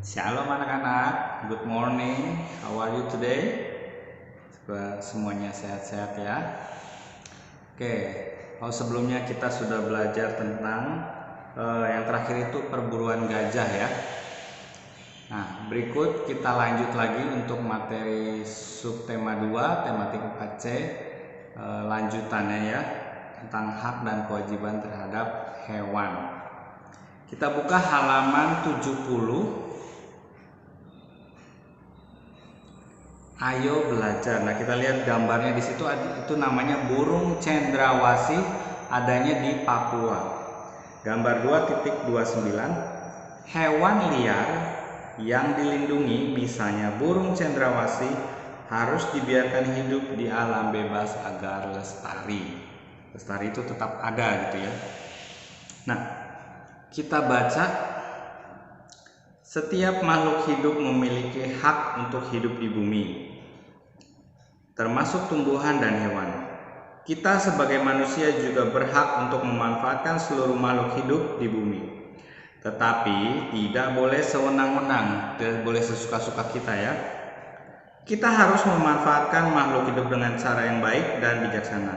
Shalom anak-anak, good morning. How are you today? Semoga semuanya sehat-sehat ya. Oke, sebelumnya kita sudah belajar tentang yang terakhir itu perburuan gajah ya. Nah, berikut kita lanjut lagi untuk materi subtema 2, tematik 4C, lanjutannya ya, tentang hak dan kewajiban terhadap hewan. Kita buka halaman 70. Ayo belajar. Nah, kita lihat gambarnya di situ, itu namanya burung cendrawasih, adanya di Papua. Gambar 2.29. Hewan liar yang dilindungi, misalnya burung cendrawasih, harus dibiarkan hidup di alam bebas agar lestari. Lestari itu tetap ada gitu ya. Nah, kita baca, setiap makhluk hidup memiliki hak untuk hidup di bumi, termasuk tumbuhan dan hewan. Kita sebagai manusia juga berhak untuk memanfaatkan seluruh makhluk hidup di bumi. Tetapi tidak boleh sewenang-wenang, tidak boleh sesuka-suka kita ya. Kita harus memanfaatkan makhluk hidup dengan cara yang baik dan bijaksana.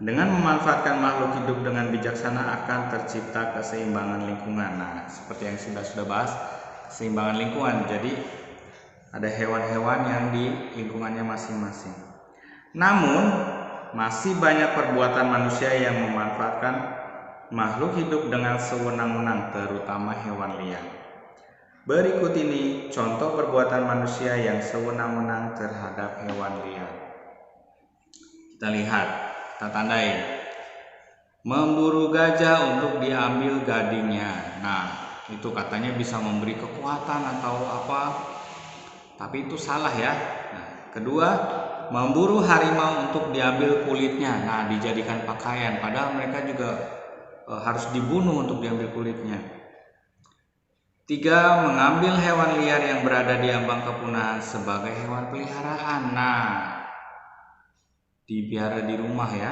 Dengan memanfaatkan makhluk hidup dengan bijaksana akan tercipta keseimbangan lingkungan. Nah, seperti yang sudah bahas, keseimbangan lingkungan. Jadi ada hewan-hewan yang di lingkungannya masing-masing. Namun masih banyak perbuatan manusia yang memanfaatkan makhluk hidup dengan sewenang-wenang, terutama hewan liar. Berikut ini contoh perbuatan manusia yang sewenang-wenang terhadap hewan liar. Kita lihat, kita tandai. Memburu gajah untuk diambil gadingnya. Nah, itu katanya bisa memberi kekuatan atau apa, tapi itu salah ya. Nah, kedua, memburu harimau untuk diambil kulitnya. Nah, dijadikan pakaian, padahal mereka juga harus dibunuh untuk diambil kulitnya. Tiga, mengambil hewan liar yang berada di ambang kepunahan sebagai hewan peliharaan. Nah, dipelihara di rumah ya.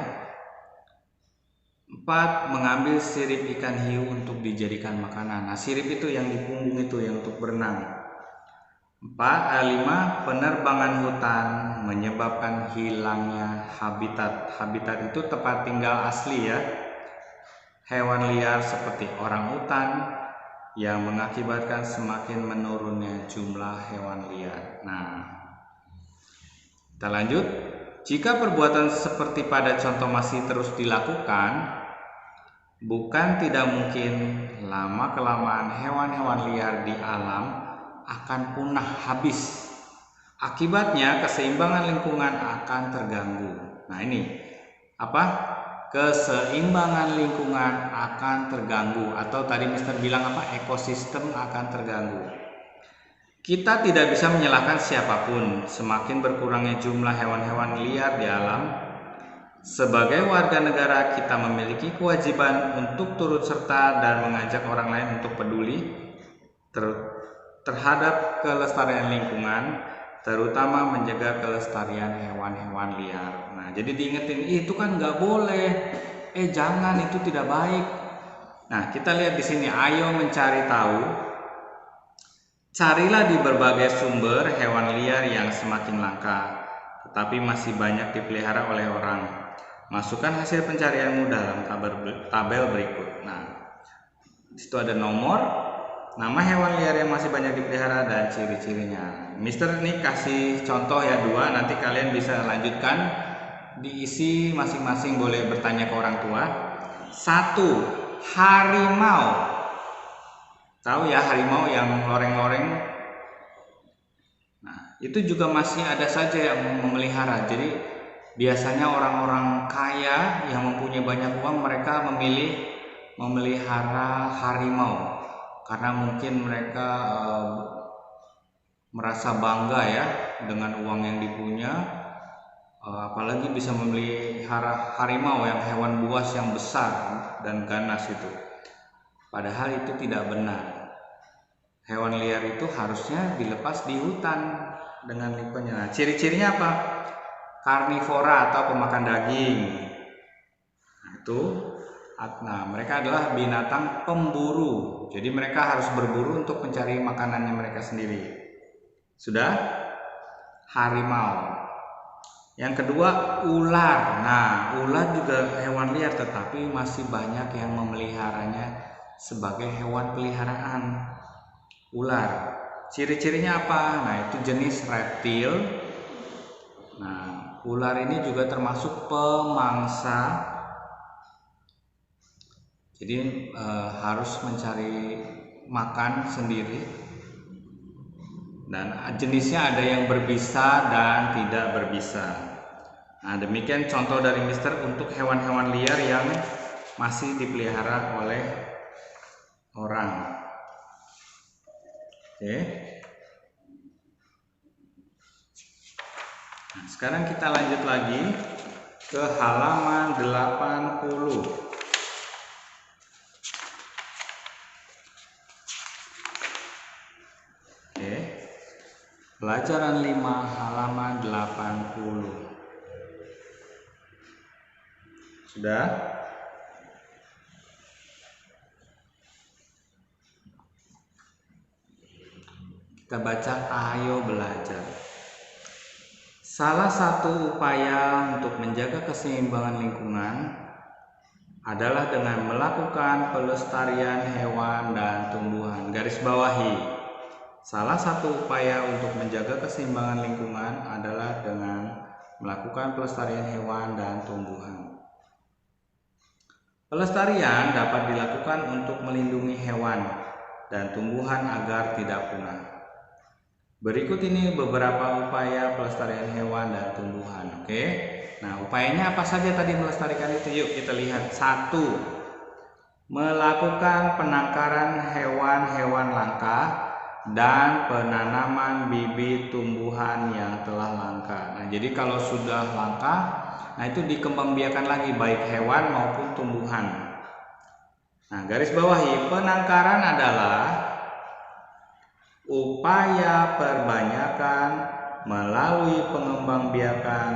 4, mengambil sirip ikan hiu untuk dijadikan makanan. Nah, sirip itu yang di punggung itu yang untuk berenang. 5, penerbangan hutan menyebabkan hilangnya habitat. Habitat itu tempat tinggal asli ya. Hewan liar seperti orang hutan yang mengakibatkan semakin menurunnya jumlah hewan liar. Nah, kita lanjut. Jika perbuatan seperti pada contoh masih terus dilakukan, bukan tidak mungkin lama-kelamaan hewan-hewan liar di alam akan punah habis. Akibatnya keseimbangan lingkungan akan terganggu. Nah, ini apa? Keseimbangan lingkungan akan terganggu, atau tadi Mister bilang apa? Ekosistem akan terganggu. Kita tidak bisa menyalahkan siapapun. Semakin berkurangnya jumlah hewan-hewan liar di alam, sebagai warga negara kita memiliki kewajiban untuk turut serta dan mengajak orang lain untuk peduli terhadap kelestarian lingkungan, terutama menjaga kelestarian hewan-hewan liar. Nah, jadi diingetin, itu kan nggak boleh, jangan, itu tidak baik. Nah, kita lihat di sini, ayo mencari tahu. Carilah di berbagai sumber hewan liar yang semakin langka, tetapi masih banyak dipelihara oleh orang. Masukkan hasil pencarianmu dalam tabel berikut. Nah, disitu ada nomor, nama hewan liar yang masih banyak dipelihara, dan ciri-cirinya. Mister ini kasih contoh ya 2, nanti kalian bisa lanjutkan, diisi masing-masing, boleh bertanya ke orang tua. 1, harimau. Tahu ya harimau yang loreng-loreng? Nah, itu juga masih ada saja yang memelihara. Jadi biasanya orang-orang kaya yang mempunyai banyak uang, mereka memelihara harimau karena mungkin mereka merasa bangga ya dengan uang yang dipunya, apalagi bisa memelihara harimau yang hewan buas yang besar dan ganas itu. Padahal itu tidak benar. Hewan liar itu harusnya dilepas di hutan dengan lingkungannya. Nah, ciri-cirinya apa? Karnivora atau pemakan daging. Nah, itu Nah, mereka adalah binatang pemburu. Jadi mereka harus berburu untuk mencari makanannya mereka sendiri. Sudah? Harimau. Yang kedua, ular. Nah, ular juga hewan liar, tetapi masih banyak yang memeliharanya sebagai hewan peliharaan. Ular. Ciri-cirinya apa? Nah, itu jenis reptil. Nah, ular ini juga termasuk pemangsa. Jadi harus mencari makan sendiri. Dan jenisnya ada yang berbisa dan tidak berbisa. Nah, demikian contoh dari Mister untuk hewan-hewan liar yang masih dipelihara oleh orang. Oke. Nah, sekarang kita lanjut lagi ke halaman 80. Oke. Pelajaran 5 halaman 80. Sudah? Kita baca, ayo belajar. Salah satu upaya untuk menjaga keseimbangan lingkungan adalah dengan melakukan pelestarian hewan dan tumbuhan. Garis bawahi. Salah satu upaya untuk menjaga keseimbangan lingkungan adalah dengan melakukan pelestarian hewan dan tumbuhan. Pelestarian dapat dilakukan untuk melindungi hewan dan tumbuhan agar tidak punah. Berikut ini beberapa upaya pelestarian hewan dan tumbuhan. Oke. Nah, upayanya apa saja tadi melestarikan itu? Yuk kita lihat. 1. Melakukan penangkaran hewan-hewan langka dan penanaman bibit tumbuhan yang telah langka. Nah, jadi kalau sudah langka, nah itu dikembangbiakan lagi baik hewan maupun tumbuhan. Nah, garis bawahi, penangkaran adalah upaya perbanyakan melalui pengembangbiakan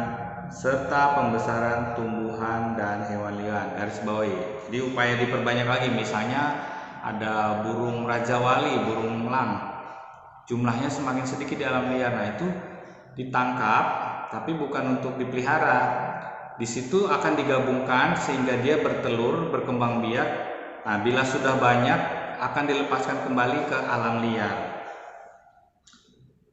serta pembesaran tumbuhan dan hewan liar. Garis bawahi. Jadi upaya diperbanyak lagi, misalnya ada burung raja wali, burung elang. Jumlahnya semakin sedikit di alam liar. Nah, itu ditangkap tapi bukan untuk dipelihara. Di situ akan digabungkan sehingga dia bertelur, berkembang biak. Nah, bila sudah banyak akan dilepaskan kembali ke alam liar.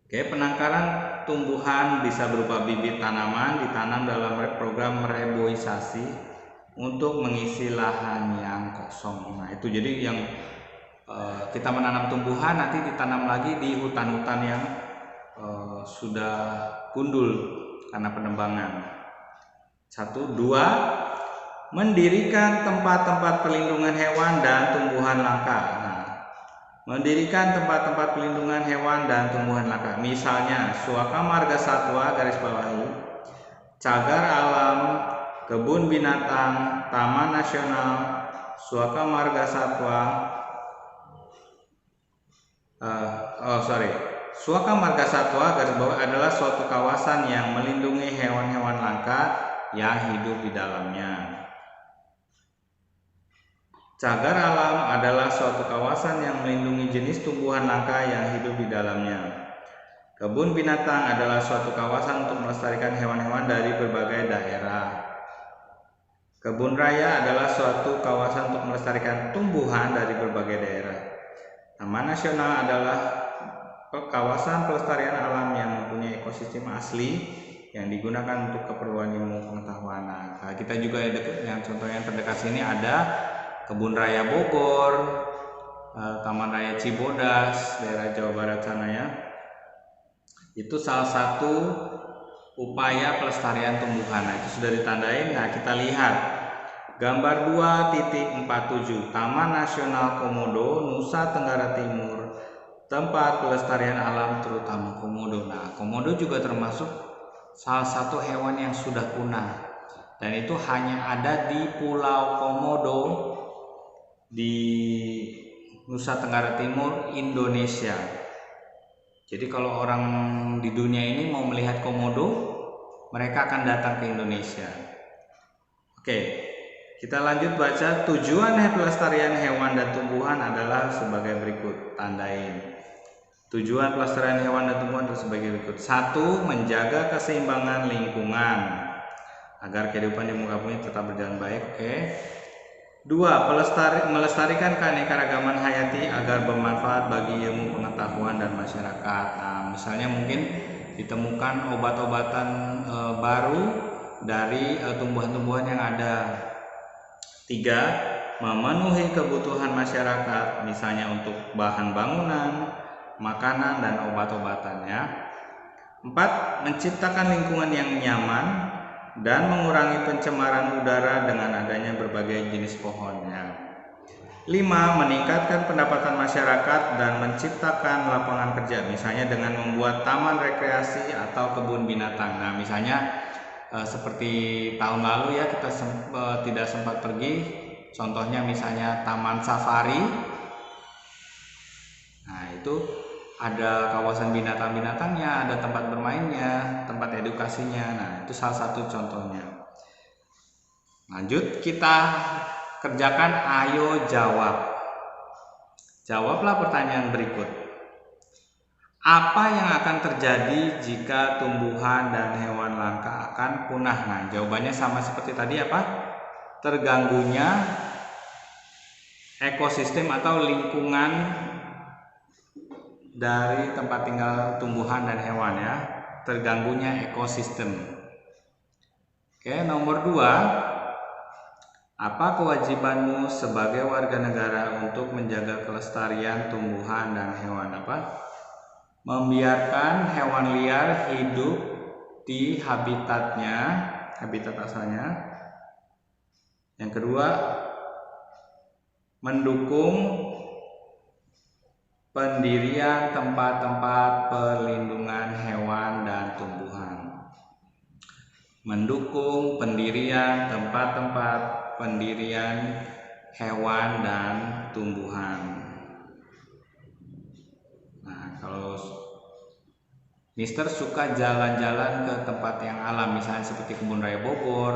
Oke, penangkaran tumbuhan bisa berupa bibit tanaman ditanam dalam program reboisasi untuk mengisi lahan yang kosong. Nah, itu jadi yang kita menanam tumbuhan nanti ditanam lagi di hutan-hutan yang sudah gundul karena penebangan. 1, 2, mendirikan tempat-tempat perlindungan hewan dan tumbuhan langka. Nah, mendirikan tempat-tempat perlindungan hewan dan tumbuhan langka. Misalnya Suaka Marga Satwa garis bawahi, cagar alam, kebun binatang, taman nasional, Suaka Marga Satwa. Suaka Marga Satwa garis bawah adalah suatu kawasan yang melindungi hewan-hewan langka yang hidup di dalamnya. Cagar alam adalah suatu kawasan yang melindungi jenis tumbuhan langka yang hidup di dalamnya. Kebun binatang adalah suatu kawasan untuk melestarikan hewan-hewan dari berbagai daerah. Kebun raya adalah suatu kawasan untuk melestarikan tumbuhan dari berbagai daerah. Taman nasional adalah kawasan pelestarian alam yang mempunyai ekosistem asli yang digunakan untuk keperluan ilmu pengetahuan. Nah, kita juga yang contoh yang terdekat sini ada Kebun Raya Bogor, Taman Raya Cibodas, daerah Jawa Barat sana ya. Itu salah satu upaya pelestarian tumbuhan. Nah, itu sudah ditandain. Nah, kita lihat gambar 2.47 Taman Nasional Komodo, Nusa Tenggara Timur, tempat pelestarian alam terutama komodo. Nah, komodo juga termasuk salah satu hewan yang sudah punah, dan itu hanya ada di Pulau Komodo di Nusa Tenggara Timur, Indonesia. Jadi kalau orang di dunia ini mau melihat komodo, mereka akan datang ke Indonesia. Oke, Kita lanjut baca. Tujuan pelestarian hewan dan tumbuhan adalah sebagai berikut. Tandain. Tujuan pelestarian hewan dan tumbuhan adalah sebagai berikut. 1. Menjaga keseimbangan lingkungan agar kehidupan di muka bumi tetap berjalan baik. Oke. 2. Melestarikan keanekaragaman hayati agar bermanfaat bagi ilmu pengetahuan dan masyarakat. Nah, misalnya mungkin ditemukan obat-obatan baru dari tumbuhan-tumbuhan yang ada. 3. Memenuhi kebutuhan masyarakat, misalnya untuk bahan bangunan, makanan, dan obat-obatan ya. 4. Menciptakan lingkungan yang nyaman dan mengurangi pencemaran udara dengan adanya berbagai jenis pohonnya. 5. Meningkatkan pendapatan masyarakat dan menciptakan lapangan kerja, misalnya dengan membuat taman rekreasi atau kebun binatang. Nah, misalnya seperti tahun lalu ya, kita tidak sempat pergi, contohnya misalnya taman safari. Nah, itu ada kawasan binatang-binatangnya, ada tempat bermainnya, tempat edukasinya. Nah, itu salah satu contohnya. Lanjut, kita kerjakan ayo jawab. Jawablah pertanyaan berikut. Apa yang akan terjadi jika tumbuhan dan hewan langka akan punah? Nah, jawabannya sama seperti tadi, apa? Terganggunya ekosistem atau lingkungan dari tempat tinggal tumbuhan dan hewan ya. Terganggunya ekosistem. Oke, nomor 2. Apa kewajibanmu sebagai warga negara untuk menjaga kelestarian tumbuhan dan hewan? Apa? Membiarkan hewan liar hidup di habitatnya, habitat asalnya. Yang kedua, mendukung pendirian tempat-tempat perlindungan hewan dan tumbuhan. Mendukung pendirian tempat-tempat pendirian hewan dan tumbuhan. Nah, kalau Mister suka jalan-jalan ke tempat yang alam, misalnya seperti Kebun Raya Bogor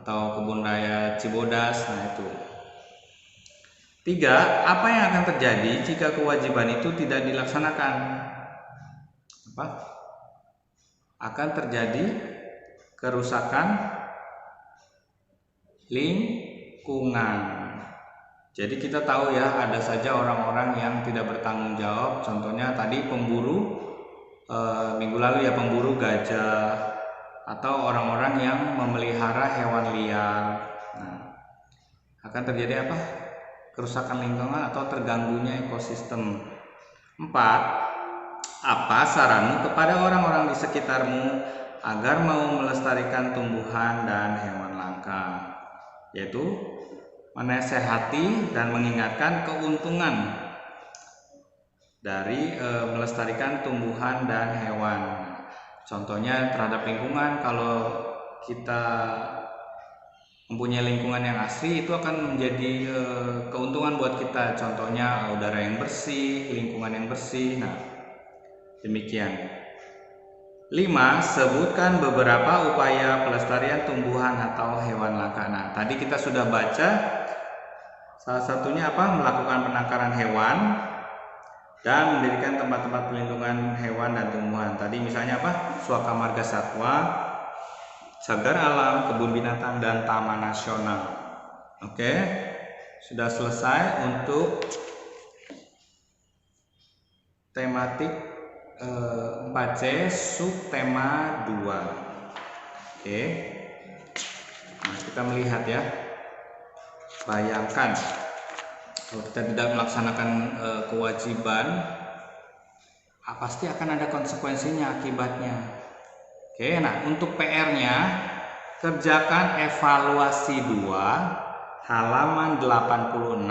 atau Kebun Raya Cibodas. Nah, itu. 3. Apa yang akan terjadi jika kewajiban itu tidak dilaksanakan? Apa? Akan terjadi kerusakan lingkungan. Jadi kita tahu ya, ada saja orang-orang yang tidak bertanggung jawab. Contohnya tadi pemburu minggu lalu ya, pemburu gajah atau orang-orang yang memelihara hewan liar. Nah, akan terjadi apa? Kerusakan lingkungan atau terganggunya ekosistem. 4. Apa saranmu kepada orang-orang di sekitarmu agar mau melestarikan tumbuhan dan hewan langka? Yaitu menasehati dan mengingatkan keuntungan dari melestarikan tumbuhan dan hewan. Contohnya terhadap lingkungan, kalau kita mempunyai lingkungan yang asri, itu akan menjadi keuntungan buat kita. Contohnya udara yang bersih, lingkungan yang bersih. Nah, demikian. 5. Sebutkan beberapa upaya pelestarian tumbuhan atau hewan langka. Nah, tadi kita sudah baca, salah satunya apa? Melakukan penangkaran hewan dan mendirikan tempat-tempat perlindungan hewan dan tumbuhan. Tadi misalnya apa? Suaka Marga Satwa, Cagar Alam, Kebun Binatang, dan Taman Nasional. Oke, sudah selesai untuk tematik 4C subtema 2. Oke, nah, kita melihat ya, bayangkan kalau kita tidak melaksanakan kewajiban, pasti akan ada konsekuensinya, akibatnya. Oke, nah untuk PR-nya, kerjakan evaluasi 2 halaman 86,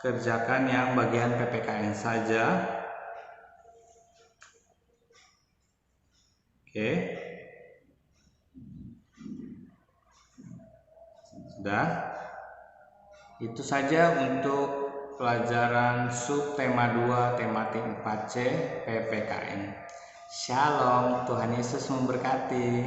kerjakan yang bagian PPKN saja. Oke, sudah. Itu saja untuk pelajaran subtema 2 tematik 4C PPKN. Shalom, Tuhan Yesus memberkati.